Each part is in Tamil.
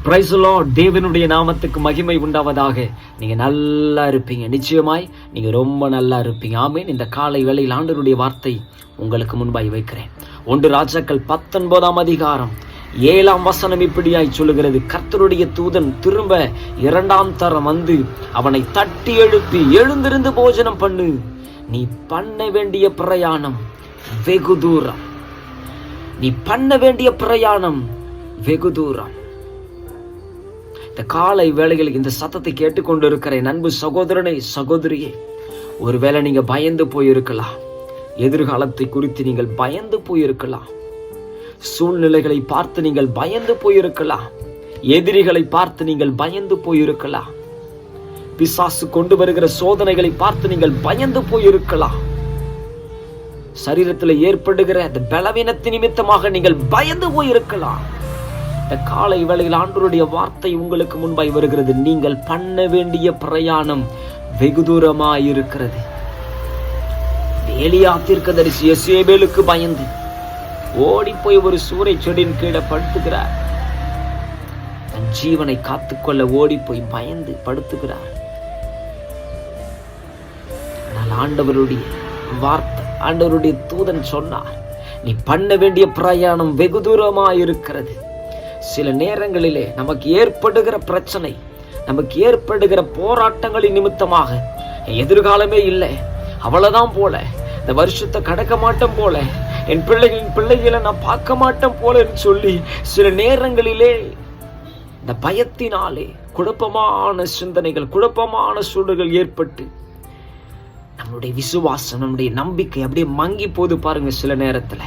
Praise the Lord. தேவனுடைய நாமத்துக்கு மகிமை உண்டாவதாக. நீங்க நல்லா இருப்பீங்க, நிச்சயமாய் நீங்க ரொம்ப நல்லா இருப்பீங்க. ஆமென். இந்த காலை வேளையில் ஆண்டவருடைய வார்த்தை உங்களுக்கு முன்பாய் வைக்கிறேன். 1 ராஜாக்கள் 19ஆம் அதிகாரம் 7ஆம் வசனம் இப்படியாய் சொல்லுகிறது. கர்த்தருடைய தூதன் திரும்ப 2ஆம் தரம் வந்து அவனை தட்டி எழுப்பி, எழுந்திருந்து போஜனம் பண்ணு, நீ பண்ண வேண்டிய பிரயாணம் வெகு தூரம், நீ பண்ண வேண்டிய பிரயாணம் வெகு தூரம். இந்த காலை வேளையில் இந்த சத்தத்தை கேட்டுக்கொண்டு இருக்கிற அன்பு சகோதரனே, சகோதரியே, ஒருவேளை நீங்க பயந்து போயிருக்கலாம். எதிர்காலத்தை குறித்து நீங்கள் பயந்து போயிருக்கலாம். சூழ்நிலைகளை பார்த்து நீங்கள் பயந்து போயிருக்கலாம். எதிரிகளை பார்த்து நீங்கள் பயந்து போயிருக்கலாம். பிசாசு கொண்டு வருகிற சோதனைகளை பார்த்து நீங்கள் பயந்து போயிருக்கலாம். சரீரத்தில் ஏற்படுகிற அந்த பலவீனத்தின் நிமித்தமாக நீங்கள் பயந்து போயிருக்கலாம். இந்த காலை வேளையில் ஆண்டவருடைய வார்த்தை உங்களுக்கு முன்பாய் வருகிறது. நீங்கள் பண்ண வேண்டிய பிரயாணம் வெகு தூரமாயிருக்கிறது. எலியா தீர்க்கதரிசி யெசபேலுக்கு பயந்து ஓடி போய் ஒரு சூறை செடியின் கீழே படுத்துகிறார். தன் ஜீவனை காத்துக்கொள்ள ஓடி போய் பயந்து படுத்துகிறார். ஆனால் ஆண்டவருடைய வார்த்தை, ஆண்டவருடைய தூதன் சொன்னார், நீ பண்ண வேண்டிய பிரயாணம் வெகு தூரமாயிருக்கிறது. சில நேரங்களிலே நமக்கு ஏற்படுகிற பிரச்சனை, நமக்கு ஏற்படுகிற போராட்டங்களின் நிமித்தமாக எதிர்காலமே இல்லை, அவ்வளவுதான் போல, இந்த வருஷத்தை கடக்க மாட்டோம் போல, என் பிள்ளைகளை நான் பார்க்க மாட்டேன் போல சொல்லி சில நேரங்களிலே இந்த பயத்தினாலே குழப்பமான சிந்தனைகள், குழப்பமான சூழல்கள் ஏற்பட்டு நம்முடைய விசுவாசம், நம்முடைய நம்பிக்கை அப்படியே மங்கி போது பாருங்க. சில நேரத்துல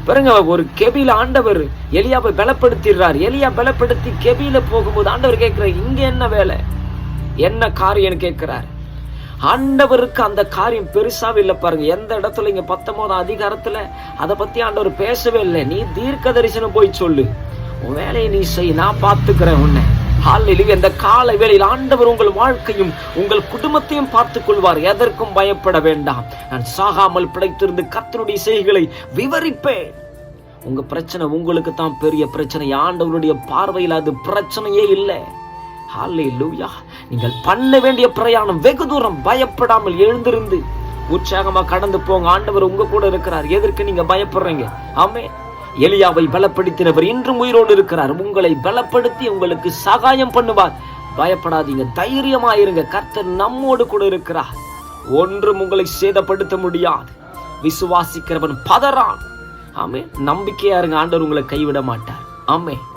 பாருங்க, ஒரு கெபில ஆண்டவர் எலியாவை பலப்படுத்திடுறார். எலியா பலப்படுத்தி கெபில போகும்போது ஆண்டவர் கேட்கிறார், இங்க என்ன வேலை, என்ன காரியம் கேட்கிறார். ஆண்டவருக்கு அந்த காரியம் பெருசாவே இல்லை பாருங்க. எந்த இடத்துல இங்க 19ஆம் அதிகாரத்துல அதை பத்தி ஆண்டவர் பேசவே இல்லை. நீ தீர்க்க தரிசனம் போய் சொல்லு, உன் வேலையை நீ செய், நான் பார்த்துக்கிறேன் உன்னை. ஹல்லேலூயா. இந்த காலை வேளையில் ஆண்டவர் உங்கள் வாழ்க்கையும் உங்கள் குடும்பத்தையும் பார்த்துக் கொள்வார். எதற்கும் பயப்பட வேண்டாம். நான் சாகாமல் பிழைத்திருந்து கர்த்தருடைய செய்கைகளை விவரிப்பேன். உங்க பிரச்சனை உங்களுக்கு தான் பெரிய பிரச்சனை. ஆண்டவருடைய பார்வையில் அது பிரச்சனையே இல்லை. ஹல்லேலூயா. நீங்கள் பண்ண வேண்டிய பிரயாணம் வெகு தூரம். பயப்படாமல் எழுந்திருந்து உற்சாகமா கடந்து போங்க. ஆண்டவர் உங்க கூட இருக்கிறார். எதற்கு நீங்க பயப்படுறீங்க? ஆமென். எலியாவை பலப்படுத்தினவர் இன்றும் உயிரோடு இருக்கிறார். உங்களை பலப்படுத்தி உங்களுக்கு சகாயம் பண்ணுவார். பயப்படாதீங்க, தைரியமாயிருங்க. கர்த்தர் நம்மோடு கூட இருக்கிறார். ஒன்றும் உங்களை சேதப்படுத்த முடியாது. விசுவாசிக்கிறவன் பதறான். ஆமென். நம்பிக்கையா இருங்க, ஆண்டவர் உங்களை கைவிட மாட்டார். ஆமென்.